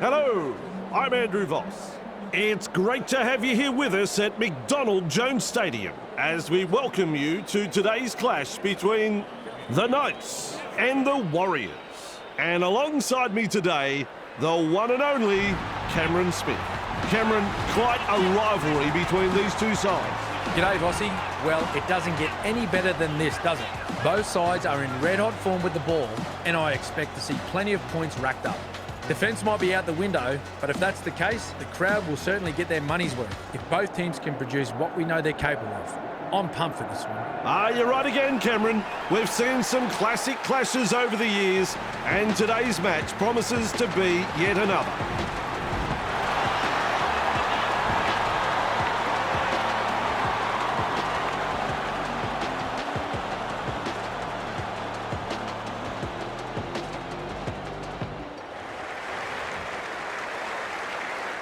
Hello, I'm Andrew Voss. It's great to have you here with us at McDonald Jones Stadium as we welcome you to today's clash between the Knights and the Warriors. And alongside me today, the one and only Cameron Smith. Cameron, quite a rivalry between these two sides. G'day, Vossi. Well, it doesn't get any better than this, does it? Both sides are in red-hot form with the ball, and I expect to see plenty of points racked up. Defence might be out the window, but if that's the case, the crowd will certainly get their money's worth if both teams can produce what we know they're capable of. I'm pumped for this one. You're right again, Cameron. We've seen some classic clashes over the years, and today's match promises to be yet another.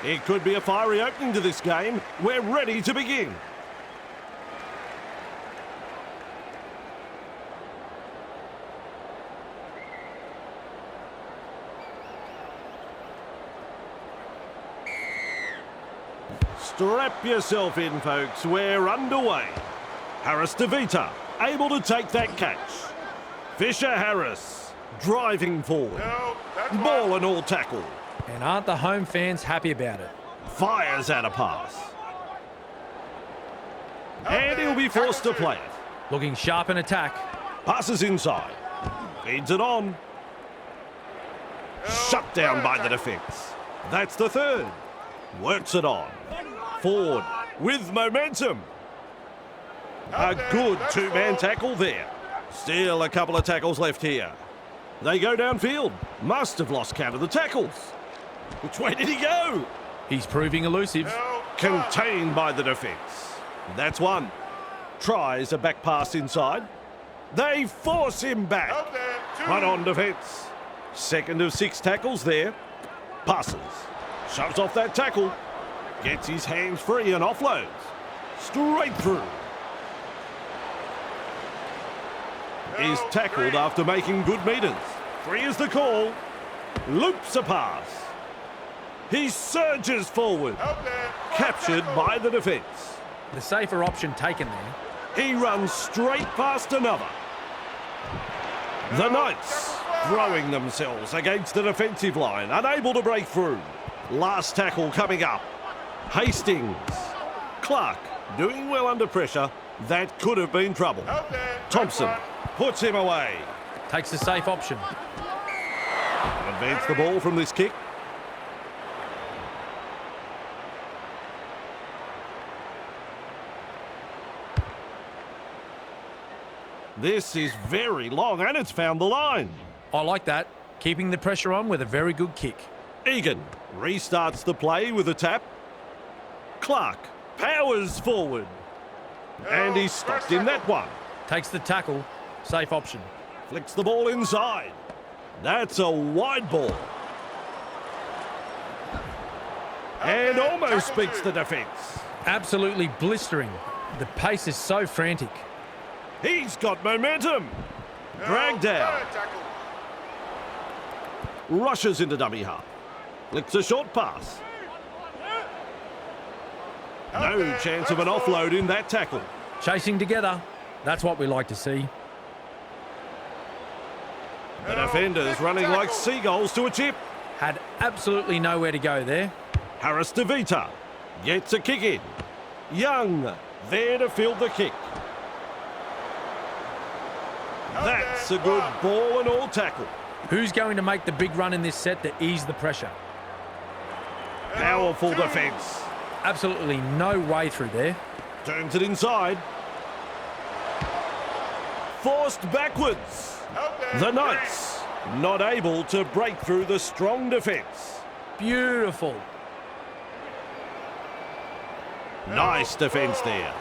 It could be a fiery opening to this game. We're ready to begin. Strap yourself in, folks. We're underway. Harris De Vita, able to take that catch. Fisher-Harris, driving forward. Ball and all tackle. And aren't the home fans happy about it? Fires out a pass. And he'll be forced to play it. Looking sharp in attack. Passes inside. Feeds it on. Shut down by the defence. That's the third. Works it on. Forward with momentum. A good two-man tackle there. Still a couple of tackles left here. They go downfield. Must have lost count of the tackles. Which way did he go? He's proving elusive. Contained by the defence. That's one. Tries a back pass inside. They force him back. Run on defence. Second of 6 tackles there. Passes. Shoves off that tackle. Gets his hands free and offloads. Straight through. Is tackled after making good metres. 3 is the call. Loops a pass. He surges forward. Captured by the defence. The safer option taken there. He runs straight past another. The Knights throwing themselves against the defensive line, unable to break through. Last tackle coming up. Hastings. Clark doing well under pressure. That could have been trouble. Thompson puts him away. Takes the safe option. Advance the ball from this kick. This is very long and it's found the line. I like that. Keeping the pressure on with a very good kick. Egan restarts the play with a tap. Clark powers forward. And he's stopped in that one. Takes the tackle. Safe option. Flicks the ball inside. That's a wide ball. And almost beats the defence. Absolutely blistering. The pace is so frantic. He's got momentum. Dragged out. Rushes into dummy half. Flicks a short pass. No chance of an offload in that tackle. Chasing together. That's what we like to see. The defenders running like seagulls to a chip. Had absolutely nowhere to go there. Harris De Vita gets a kick in. Young there to field the kick. That's a good ball and all tackle. Who's going to make the big run in this set to ease the pressure? Powerful defence. Absolutely no way through there. Turns it inside. Forced backwards. The Knights not able to break through the strong defence. Beautiful. Nice defence there.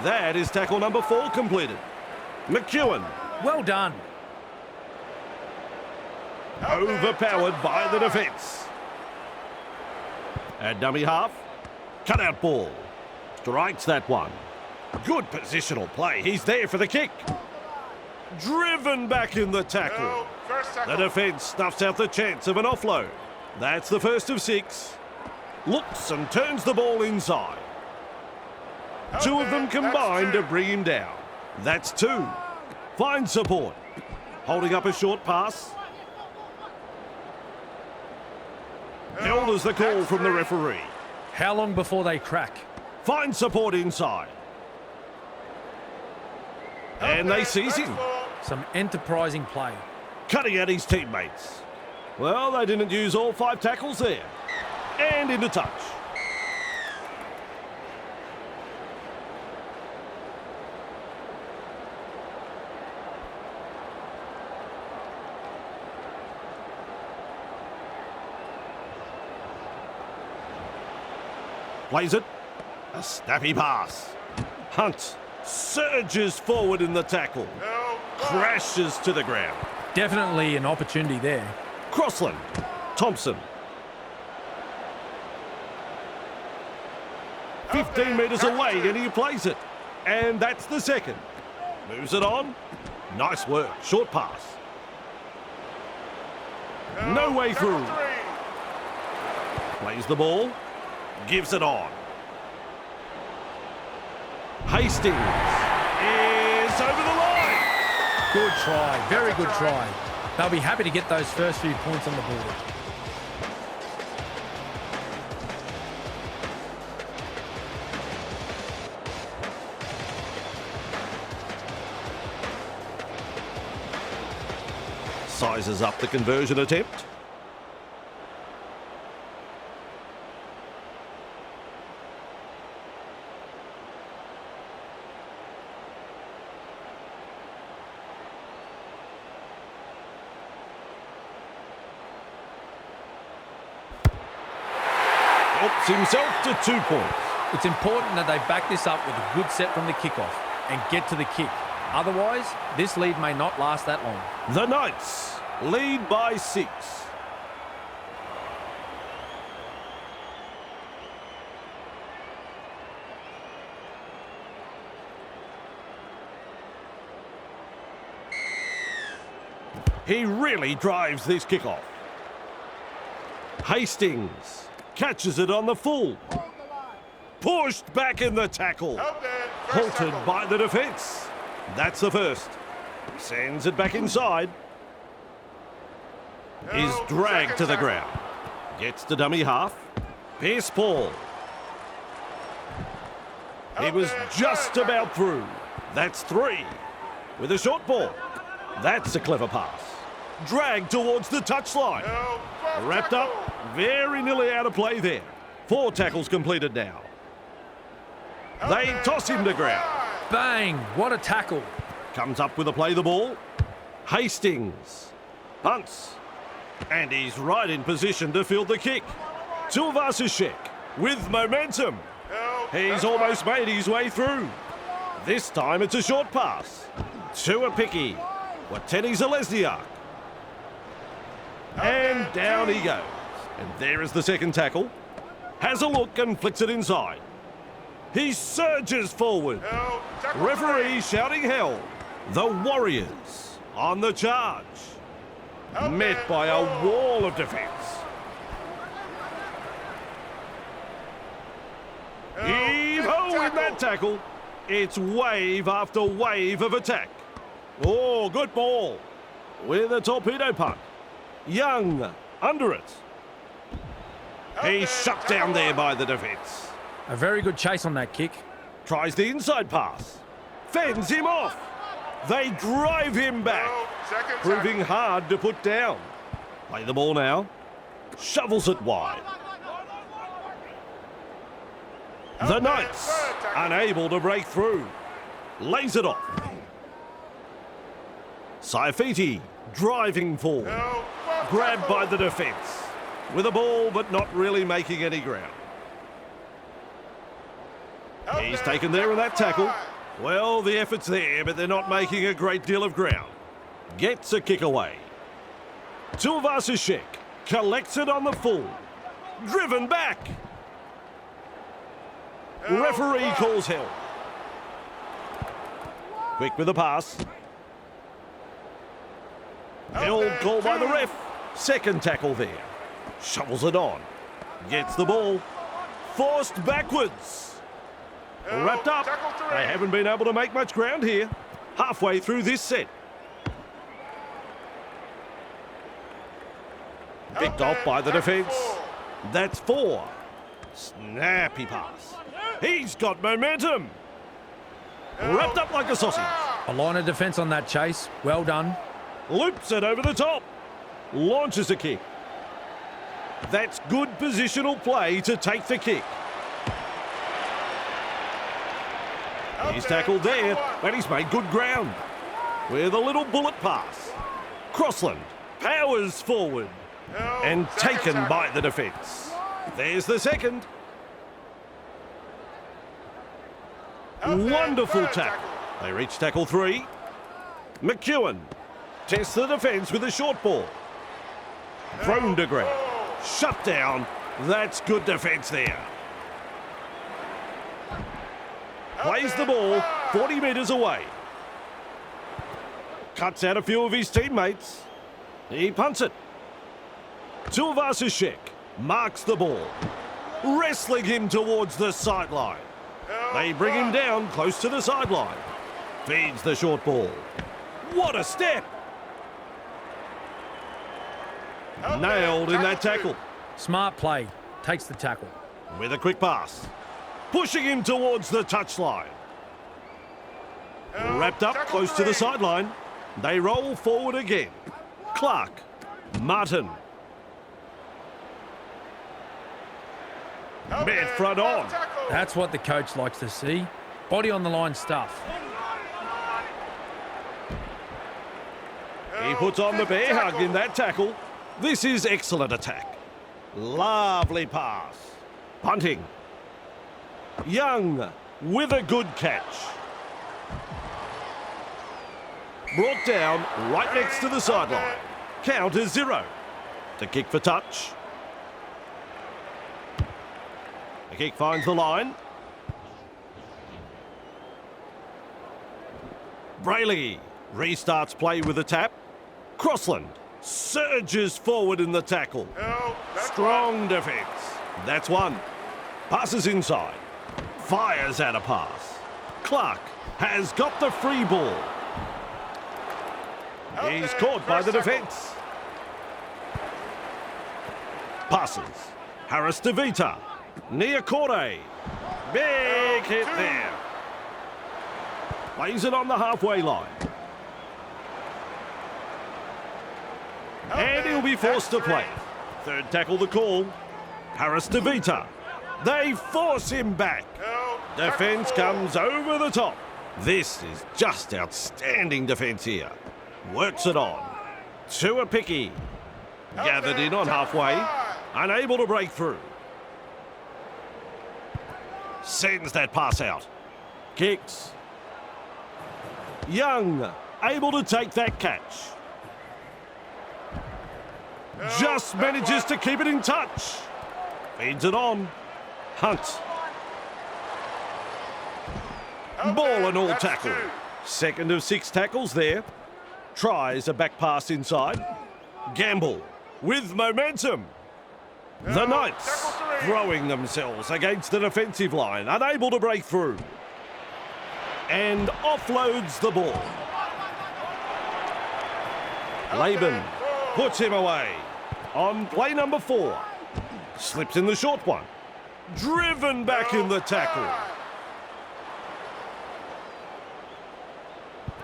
That is tackle number 4 completed. McEwen. Well done. Overpowered by the defence. At dummy half. Cutout ball. Strikes that one. Good positional play. He's there for the kick. Driven back in the tackle. The defence snuffs out the chance of an offload. That's the first of 6. Looks and turns the ball inside. 2 of them combined to bring him down. That's 2. Finds support. Holding up a short pass. Held as the call from the referee. How long before they crack? Finds support inside. And they seize him. Some enterprising play. Cutting at his teammates. Well, they didn't use all 5 tackles there. And into touch. Plays it. A snappy pass. Hunt surges forward in the tackle. Crashes to the ground. Definitely an opportunity there. Crossland. Thompson. 15 metres away and he plays it. And that's the second. Moves it on. Nice work. Short pass. No way through. Plays the ball. Gives it on. Hastings is over the line. Good try. Very good try. They'll be happy to get those first few points on the board. Sizes up the conversion attempt. Helps himself to 2 points. It's important that they back this up with a good set from the kickoff and get to the kick. Otherwise, this lead may not last that long. The Knights lead by 6. He really drives this kickoff. Hastings catches it on the full. Pushed back in the tackle. Halted by the defence. That's the first. Sends it back inside. Is dragged to the ground. Gets to dummy half. Pierce Paul. He was just about through. That's 3. With a short ball. That's a clever pass. Dragged towards the touchline. Wrapped up. Very nearly out of play there. 4 tackles completed now. They toss him to ground. Bang! What a tackle. Comes up with a play the ball. Hastings. Punts. And he's right in position to field the kick. Tuivasa-Sheck with momentum. He's almost made his way through. This time it's a short pass. Tuapiki. Wateni Zalesniak. And down he goes. And there is the second tackle. Has a look and flicks it inside. He surges forward. Referee shouting hell. The Warriors on the charge. Met by a wall of defence. Heave-ho in that tackle. It's wave after wave of attack. Oh, good ball. With a torpedo punt. Young under it. He's shut down there by the defence. A very good chase on that kick. Tries the inside pass. Fends him off. They drive him back. Proving hard to put down. Play the ball now. Shovels it wide. The Knights unable to break through. Lays it off. Saifiti driving forward. Grabbed by the defence. With a ball but not really making any ground. He's taken there in that tackle. Well, the effort's there, but they're not making a great deal of ground. Gets a kick away. Tuivasa-Sheck collects it on the full. Driven back. Referee calls hell. Quick with the pass. Held call by the ref. Second tackle there. Shovels it on. Gets the ball. Forced backwards. Wrapped up. They haven't been able to make much ground here. Halfway through this set. Picked off by the defence. That's 4. Snappy pass. He's got momentum. Wrapped up like a sausage. A line of defence on that chase. Well done. Loops it over the top. Launches a kick. That's good positional play to take the kick. He's tackled there, but he's made good ground. With a little bullet pass. Crossland powers forward. And taken by the defence. There's the second. Wonderful tackle. They reach tackle 3. McEwen tests the defence with a short ball. Thrown to ground. Shut down. That's good defence there. Plays the ball 40 metres away. Cuts out a few of his teammates. He punts it. Tuivasa-Sheck marks the ball. Wrestling him towards the sideline. They bring him down close to the sideline. Feeds the short ball. What a step! Nailed in that tackle. Smart play. Takes the tackle. With a quick pass. Pushing him towards the touchline. Wrapped up close to the sideline. They roll forward again. Clark. Martin. Mid front on. That's what the coach likes to see. Body on the line stuff. He puts on the bear hug in that tackle. This is excellent attack. Lovely pass. Punting. Young with a good catch. Brought down right next to the sideline. Count is 0. The kick for touch. The kick finds the line. Brayley restarts play with a tap. Crossland surges forward in the tackle. Strong defence. That's 1. Passes inside. Fires out a pass. Clark has got the free ball. He's caught by the defence. Passes. Harris to Vita. Niakore. Big hit there. Plays it on the halfway line. And he'll be forced to play. Third tackle the call. Harris to Vita. They force him back. Defence comes over the top. This is just outstanding defence here. Works it on. Tuivasa-Sheck. Gathered in on halfway. Unable to break through. Sends that pass out. Kicks. Young able to take that catch. Just manages to keep it in touch. Feeds it on. Hunt. Ball and all tackle. Second of 6 tackles there. Tries a back pass inside. Gamble with momentum. The Knights throwing themselves against the defensive line, unable to break through. And offloads the ball. Laban puts him away on play number 4. Slips in the short one. Driven back in the tackle.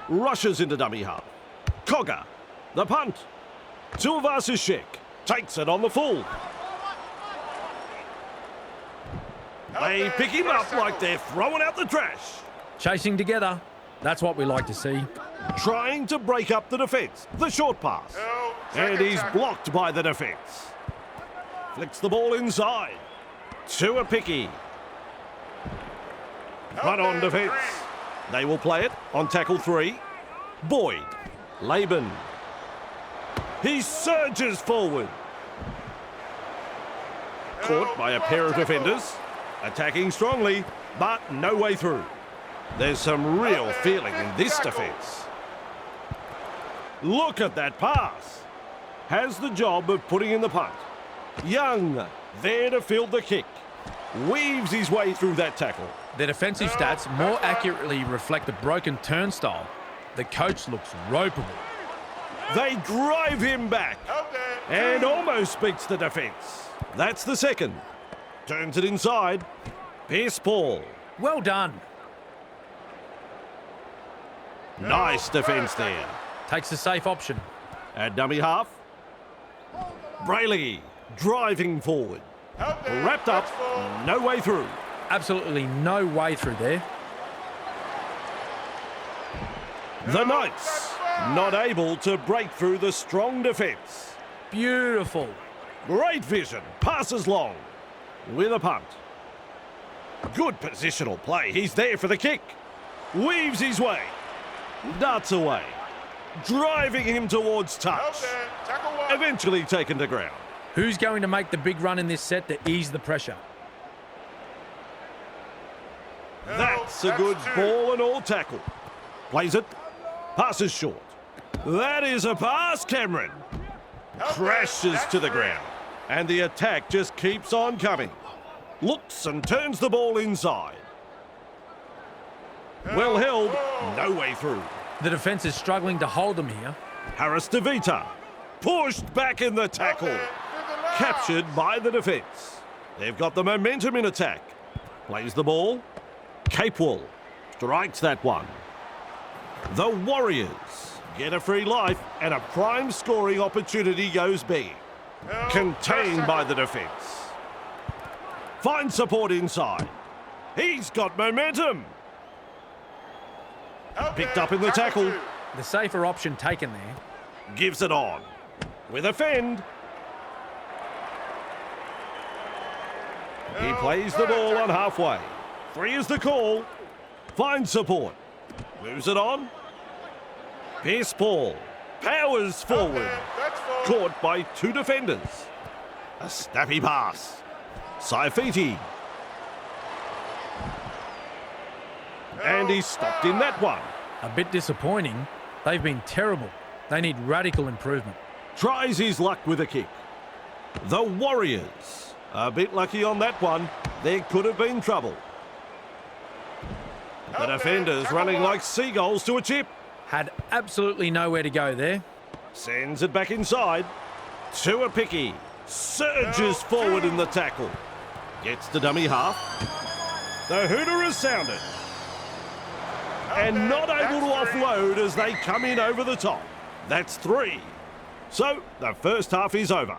Rushes into dummy half. Cogger, the punt. Tuivasa-Sheck takes it on the full. They pick him up like they're throwing out the trash. Chasing together. That's what we like to see. Trying to break up the defence. The short pass. And he's blocked by the defence. Flicks the ball inside. Tuivasa-Sheck. Run on defence. They will play it on tackle 3. Boyd. Laban. He surges forward. Caught by a pair of defenders. Attacking strongly, but no way through. There's some real feeling in this defence. Look at that pass. Has the job of putting in the punt. Young, there to field the kick. Weaves his way through that tackle. The defensive stats more accurately reflect the broken turnstile. The coach looks ropeable. They drive him back and almost beats the defence. That's the second. Turns it inside. Pierce ball. Well done. Nice defence there. Takes the safe option. At dummy half. Brayley driving forward. Wrapped up, no way through. Absolutely no way through there. The Knights not able to break through the strong defence. Beautiful. Great vision, passes long with a punt. Good positional play, he's there for the kick. Weaves his way, darts away, driving him towards touch. Eventually taken to ground. Who's going to make the big run in this set to ease the pressure? That's a good ball and all tackle. Plays it, passes short. That is a pass, Cameron. Crashes to the ground. And the attack just keeps on coming. Looks and turns the ball inside. Well held, no way through. The defence is struggling to hold them here. Harris DeVita, pushed back in the tackle. Captured by the defence. They've got the momentum in attack. Plays the ball. Capewell strikes that one. The Warriors get a free life and a prime scoring opportunity goes big. Contained by the defence. Finds support inside. He's got momentum. Picked up in the tackle. The safer option taken there. Gives it on. With a fend. He plays the ball on halfway. 3 is the call. Finds support. Moves it on. Pierce ball. Powers forward. Caught by 2 defenders. A snappy pass. Saifiti. And he's stopped in that one. A bit disappointing. They've been terrible. They need radical improvement. Tries his luck with a kick. The Warriors. A bit lucky on that one. There could have been trouble. The defenders running like seagulls to a chip. Had absolutely nowhere to go there. Sends it back inside. To a picky. Surges forward in the tackle. Gets the dummy half. The hooter is sounded. And not able to offload as they come in over the top. That's 3. So the first half is over.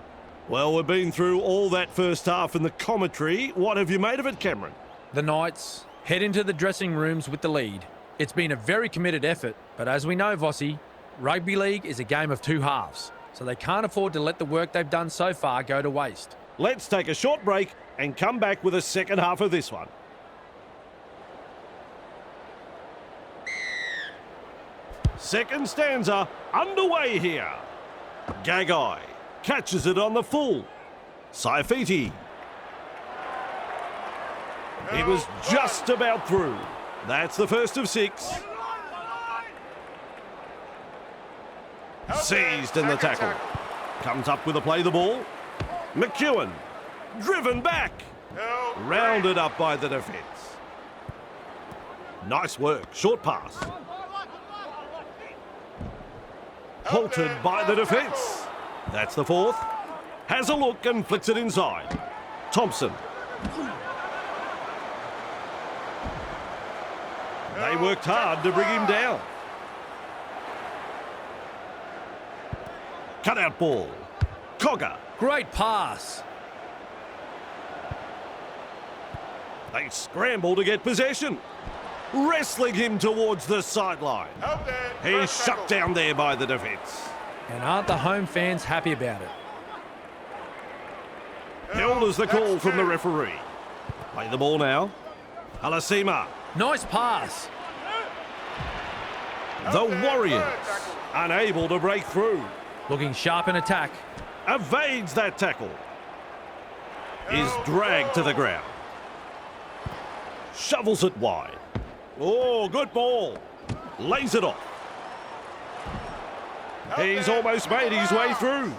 Well, we've been through all that first half in the commentary. What have you made of it, Cameron? The Knights head into the dressing rooms with the lead. It's been a very committed effort, but as we know, Vossi, rugby league is a game of 2 halves, so they can't afford to let the work they've done so far go to waste. Let's take a short break and come back with a second half of this one. Second stanza underway here. Gagai catches it on the full. Saifiti. It was just about through. That's the first of 6. Seized in the tackle. Comes up with a play the ball. McEwen. Driven back. Rounded up by the defence. Nice work. Short pass. Halted by the defence. That's the 4th. Has a look and flicks it inside. Thompson. They worked hard to bring him down. Cut out ball. Cogger. Great pass. They scramble to get possession. Wrestling him towards the sideline. He's shut down there by the defence. And aren't the home fans happy about it? Held as the call from the referee. Play the ball now. Halasima. Nice pass. The Warriors unable to break through. Looking sharp in attack. Evades that tackle. Is dragged to the ground. Shovels it wide. Oh, good ball. Lays it off. He's almost made his way through.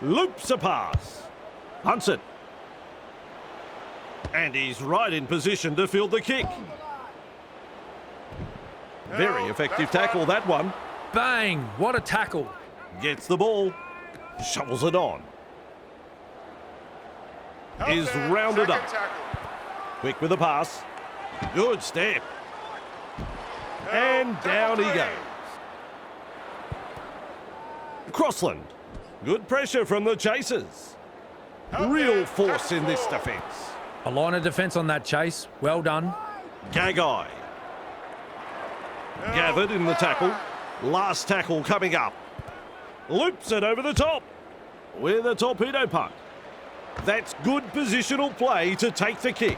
Loops a pass. Hunts it. And he's right in position to field the kick. Very effective tackle, that one. Bang! What a tackle. Gets the ball. Shovels it on. Is rounded up. Quick with the pass. Good step. And down he goes. Crossland. Good pressure from the chasers. Real force in this defence. A line of defence on that chase. Well done. Gagai. Gathered in the tackle. Last tackle coming up. Loops it over the top with a torpedo punt. That's good positional play to take the kick.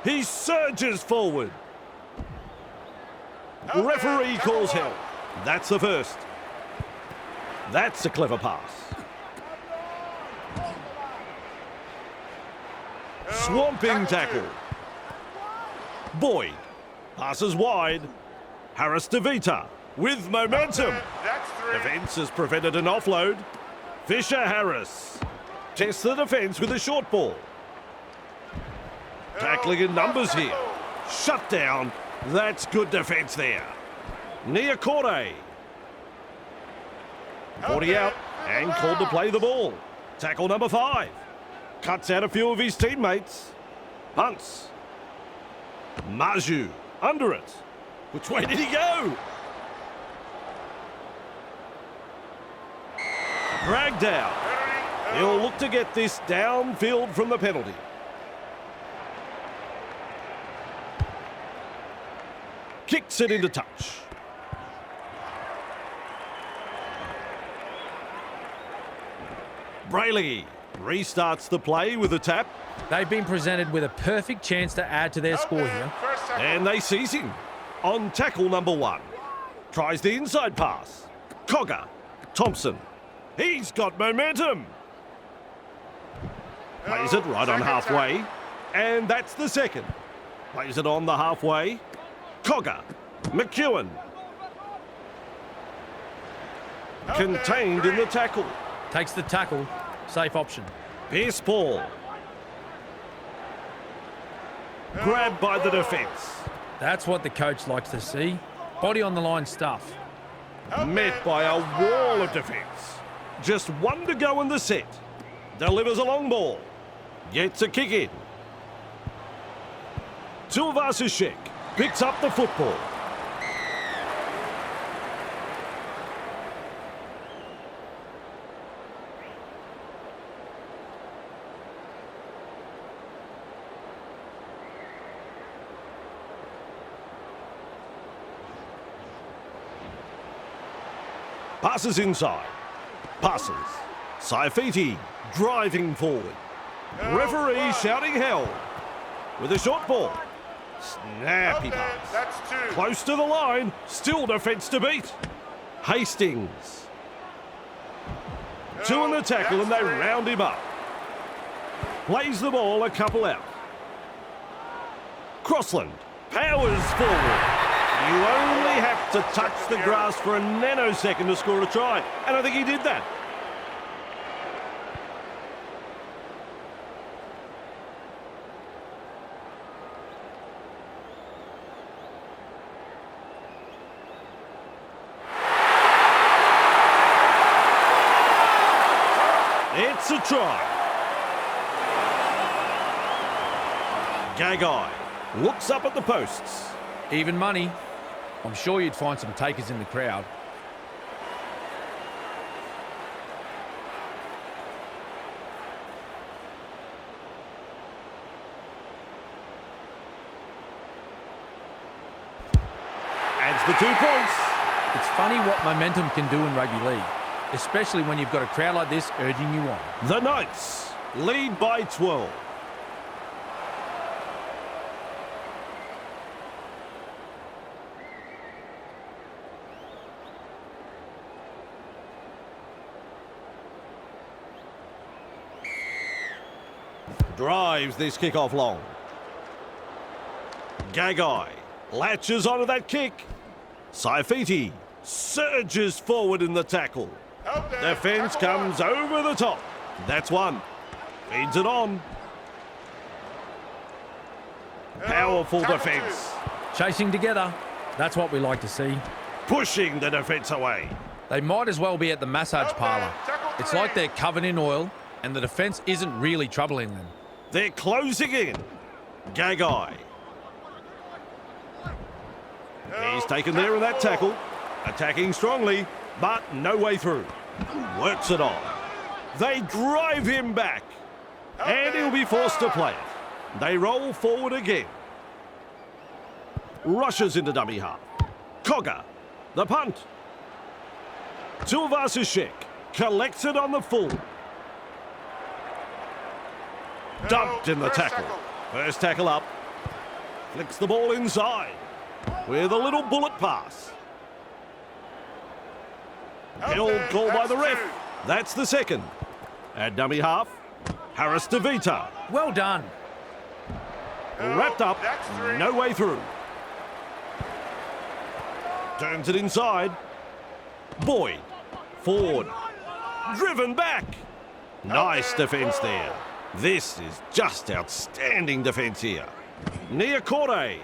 He surges forward. Referee calls help. That's the first. That's a clever pass. Swamping tackle. Boyd passes wide. Harris to Vita with momentum. Defence has prevented an offload. Fisher Harris tests the defence with a short ball. Tackling in numbers here. Shut down. That's good defence there. Niakorte. 40 out and called to play the ball. Tackle number 5. Cuts out a few of his teammates. Hunts. Maju under it. Which way did he go? Dragged out. He'll look to get this downfield from the penalty. Kicks it into touch. Brayley restarts the play with a tap. They've been presented with a perfect chance to add to their score here. And they seize him on tackle number 1. Tries the inside pass. Cogger. Thompson. He's got momentum. Plays it right on halfway. And that's the second. Plays it on the halfway. Cogger. McEwen. Contained in the tackle. Takes the tackle. Safe option. Pierce Paul. Grabbed by the defence. That's what the coach likes to see. Body on the line stuff. Met by a wall of defence. Just one to go in the set. Delivers a long ball. Gets a kick in. Tulvasishek picks up the football. Passes inside. Passes. Saifiti driving forward. Referee shouting hell. With a short ball. Snappy pass. That's 2. Close to the line. Still defence to beat. Hastings. 2 in the tackle and they round him up. Plays the ball a couple out. Crossland powers forward. You only have to touch the grass for a nanosecond to score a try. And I think he did that. It's a try. Gagai looks up at the posts. Even money. I'm sure you'd find some takers in the crowd. Adds the 2 points. It's funny what momentum can do in rugby league, especially when you've got a crowd like this urging you on. The Knights lead by 12. Drives this kickoff long. Gagai latches onto that kick. Saifiti surges forward in the tackle. Defence comes over the top. That's one. Feeds it on. Powerful defence. Chasing together. That's what we like to see. Pushing the defence away. They might as well be at the massage parlour. It's like they're covered in oil and the defence isn't really troubling them. They're closing in. Gagai. He's taken there in that tackle. Attacking strongly, but no way through. Works it on. They drive him back. And he'll be forced to play it. They roll forward again. Rushes into dummy half. Cogger. The punt. Tuivasa-Sheck collects it on the full. Dumped in the tackle. First tackle up. Flicks the ball inside with a little bullet pass. Held called by the ref. That's the second. At dummy half, Harris DeVita. Well done. Wrapped up, no way through. Turns it inside. Boyd. Ford. Driven back. Nice defence there. This is just outstanding defence here. Niakorte.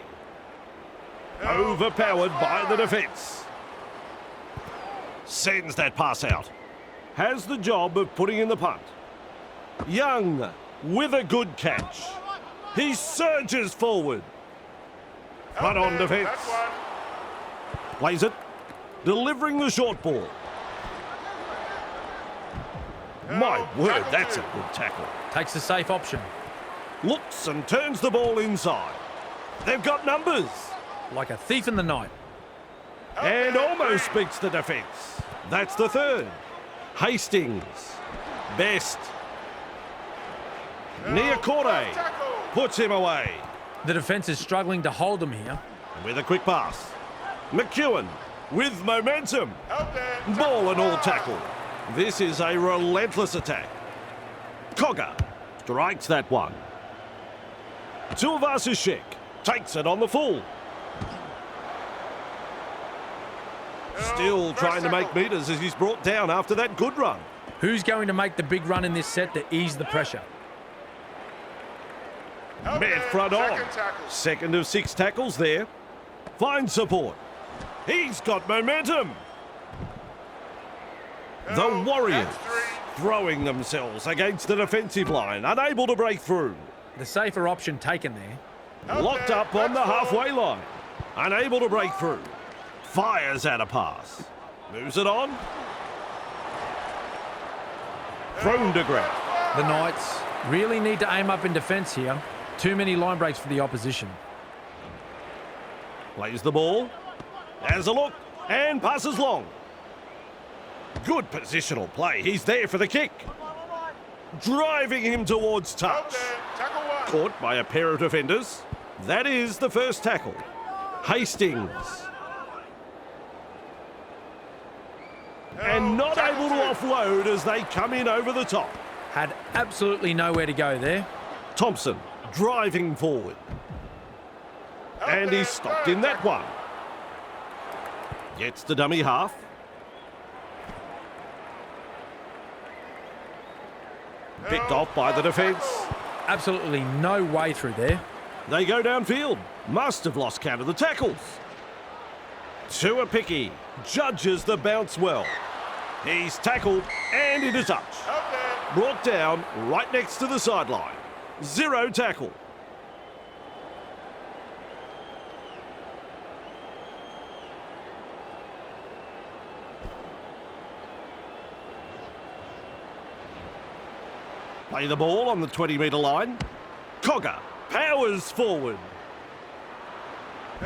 Overpowered by the defence. Sends that pass out. Has the job of putting in the punt. Young with a good catch. He surges forward. But on defence. Plays it. Delivering the short ball. My word, that's a good tackle. Takes the safe option. Looks and turns the ball inside. They've got numbers. Like a thief in the night. And almost beats the defence. That's the third. Hastings. Best. Niakorte puts him away. The defence is struggling to hold them here. With a quick pass. McEwen with momentum. Ball and all tackle. This is a relentless attack. Cogger strikes that one. Tuivasa-Sheck takes it on the full. Still trying to make metres as he's brought down after that good run. Who's going to make the big run in this set to ease the pressure? Met front on. Second of 6 tackles there. Finds support. He's got momentum. The Warriors throwing themselves against the defensive line, unable to break through. The safer option taken there. Locked up on the halfway line. Unable to break through. Fires out a pass. Moves it on. Prone to grab. The Knights really need to aim up in defence here. Too many line breaks for the opposition. Plays the ball. Has a look. And passes long. Good positional play. He's there for the kick. Driving him towards touch. Caught by a pair of defenders. That is the first tackle. Hastings. And not able to offload as they come in over the top. Had absolutely nowhere to go there. Thompson driving forward. And he's stopped in that one. Gets the dummy half. Picked off by the defence. Absolutely no way through there. They go downfield. Must have lost count of the tackles. Tuapiki judges the bounce well. He's tackled and into touch. Brought down right next to the sideline. 0 tackle. Play the ball on the 20-metre line. Cogger powers forward.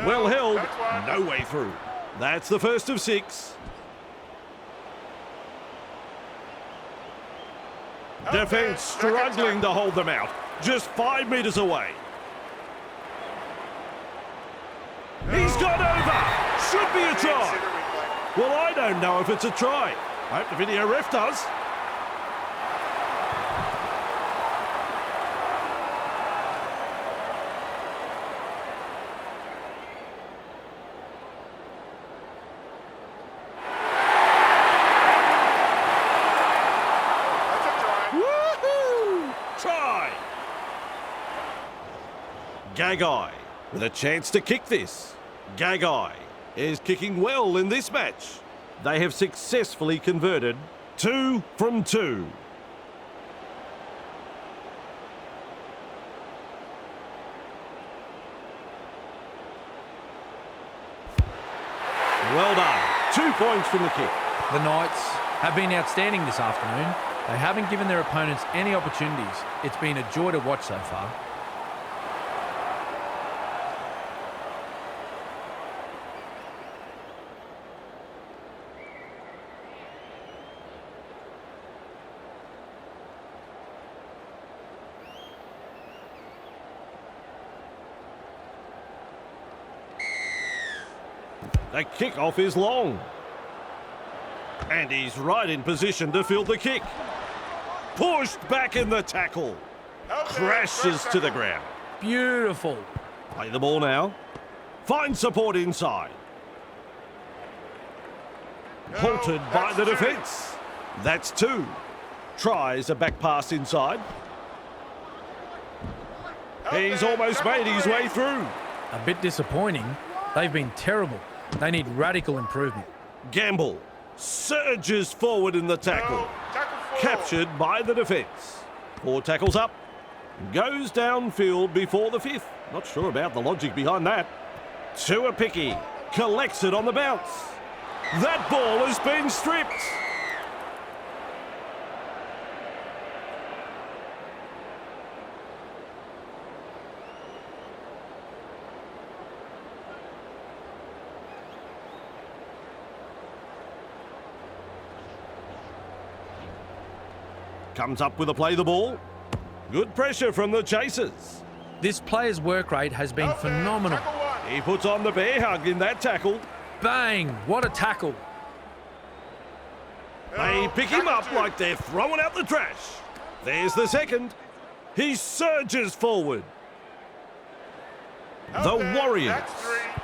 Well held, no way through. That's the first of 6. Defence struggling to hold them out. Just 5 metres away. He's got over. Should be a try. Well, I don't know if it's a try. I hope the video ref does. Gagai with a chance to kick this. Gagai is kicking well in this match. They have successfully converted 2 from 2. Well done. 2 points from the kick. The Knights have been outstanding this afternoon. They haven't given their opponents any opportunities. It's been a joy to watch so far. The kickoff is long. And he's right in position to field the kick. Pushed back in the tackle. Crashes to the ground. Beautiful. Play the ball now. Find support inside. Halted by the defence. That's 2. Tries a back pass inside. He's almost made his way through. A bit disappointing. They've been terrible. They need radical improvement. Gamble surges forward in the tackle. Captured by the defence. 4 tackles up. Goes downfield before the 5th. Not sure about the logic behind that. Tuapicky collects it on the bounce. That ball has been stripped. Comes up with a play the ball. Good pressure from the chasers. This player's work rate has been phenomenal. He puts on the bear hug in that tackle. Bang! What a tackle. They pick him up like they're throwing out the trash. There's the second. He surges forward. The Warriors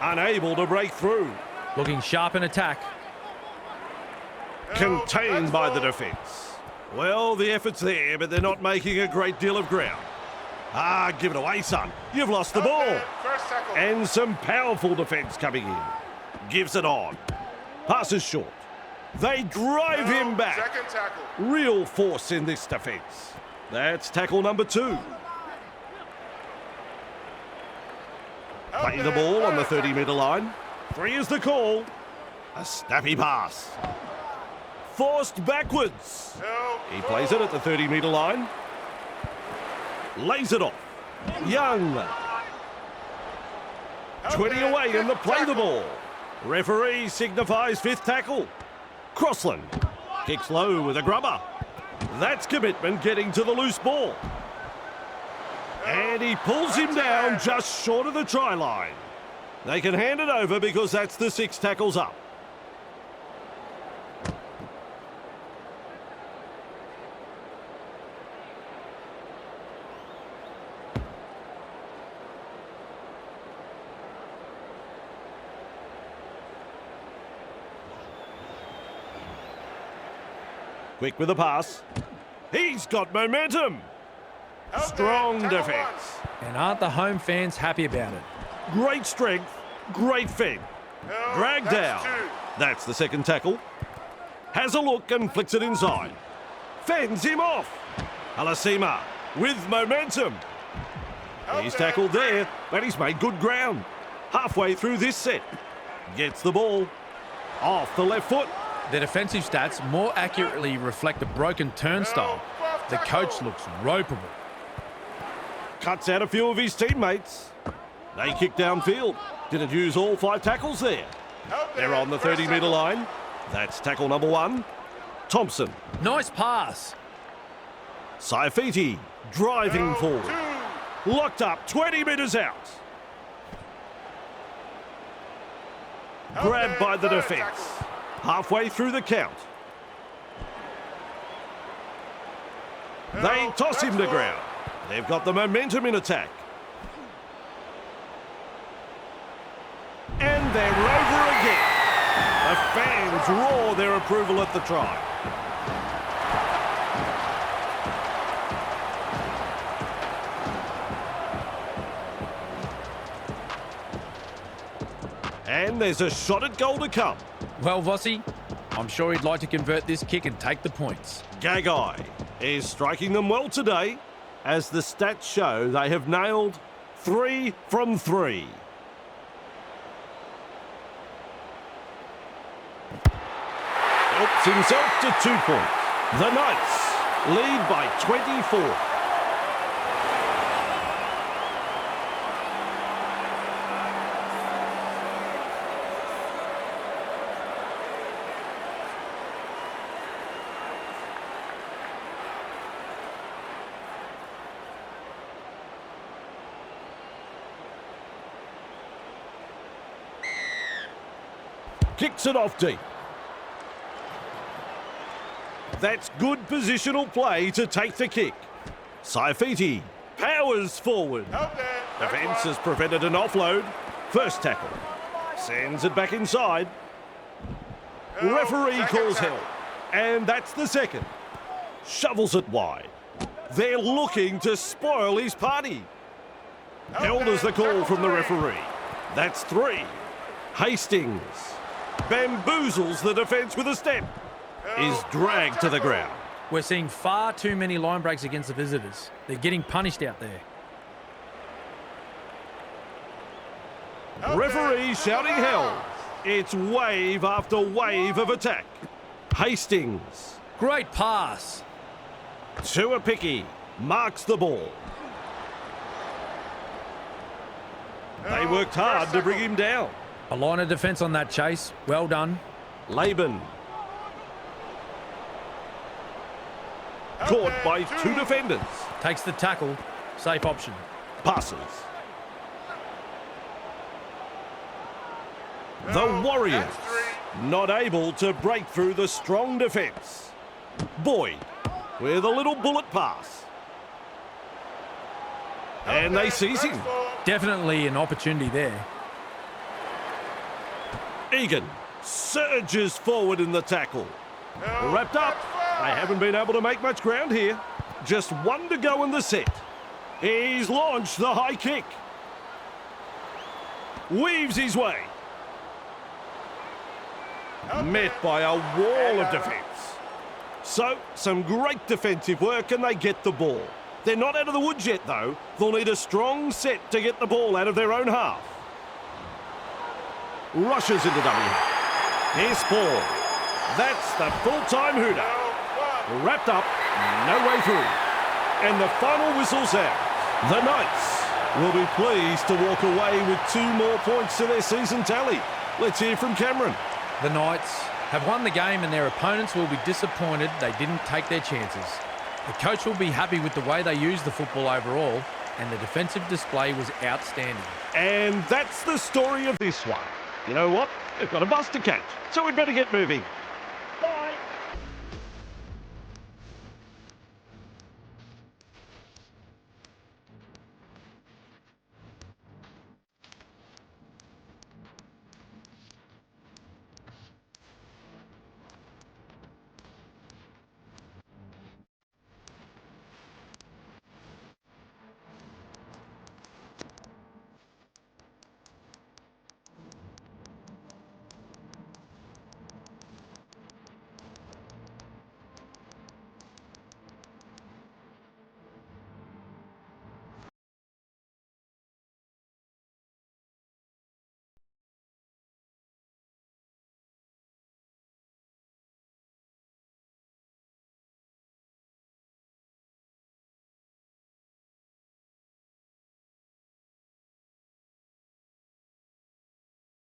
unable to break through. Looking sharp in attack. Contained by the defence. Well, the effort's there, but they're not making a great deal of ground. Give it away, son. You've lost the ball. And some powerful defence coming in. Gives it on. Passes short. They drive him back. Real force in this defence. That's tackle number 2. Play the ball on the 30-metre line. 3 is the call. A snappy pass. Forced backwards. He plays it at the 30-metre line. Lays it off. Young. 20 away and the play the ball. Referee signifies 5th tackle. Crossland kicks low with a grubber. That's commitment getting to the loose ball. And he pulls him down just short of the try line. They can hand it over because that's the 6 tackles up. Quick with the pass. He's got momentum. Strong defence. And aren't the home fans happy about it? Great strength, great fend. Dragged down. That's the second tackle. Has a look and flicks it inside. Fends him off. Alasima with momentum. He's tackled there, but he's made good ground. Halfway through this set. Gets the ball. Off the left foot. The defensive stats more accurately reflect a broken turnstile. The coach looks ropeable. Cuts out a few of his teammates. They kick downfield. Didn't use all 5 tackles there. They're on the 30-metre line. That's tackle number 1. Thompson. Nice pass. Saifiti driving forward. Locked up 20 metres out. Grabbed by the defence. Halfway through the count. They toss him to ground. They've got the momentum in attack. And they're over again. The fans roar their approval at the try. And there's a shot at goal to come. Well, Vossi, I'm sure he'd like to convert this kick and take the points. Gagai is striking them well today. As the stats show, they have nailed 3 from 3. Helps himself to 2 points. The Knights lead by 24. Kicks it off deep. That's good positional play to take the kick. Saifiti powers forward. Defence has prevented an offload. First tackle. Sends it back inside. Referee calls help. And that's the second. Shovels it wide. They're looking to spoil his party. Held as the call from the referee. That's 3. Hastings bamboozles the defence with a step. Is dragged to the ground. We're seeing far too many line breaks against the visitors. They're getting punished out there. Referee shouting hell. It's wave after wave of attack. Hastings. Great pass. Tuapiki marks the ball. They worked hard to bring him down. A line of defence on that chase. Well done. Laban. Caught by 2 defenders. Takes the tackle. Safe option. Passes. The Warriors not able to break through the strong defence. Boyd with a little bullet pass. And they seize him. Definitely an opportunity there. Egan surges forward in the tackle. Wrapped up. They haven't been able to make much ground here. Just 1 to go in the set. He's launched the high kick. Weaves his way. Met by a wall of defence. So, some great defensive work and they get the ball. They're not out of the woods yet though. They'll need a strong set to get the ball out of their own half. Rushes into dummy half. Here's Paul. That's the full-time hooter. Wrapped up, no way through. And the final whistle's out. The Knights will be pleased to walk away with 2 more points to their season tally. Let's hear from Cameron. The Knights have won the game and their opponents will be disappointed they didn't take their chances. The coach will be happy with the way they used the football overall, and the defensive display was outstanding. And that's the story of this one. You know what? They've got a bus to catch, so we'd better get moving.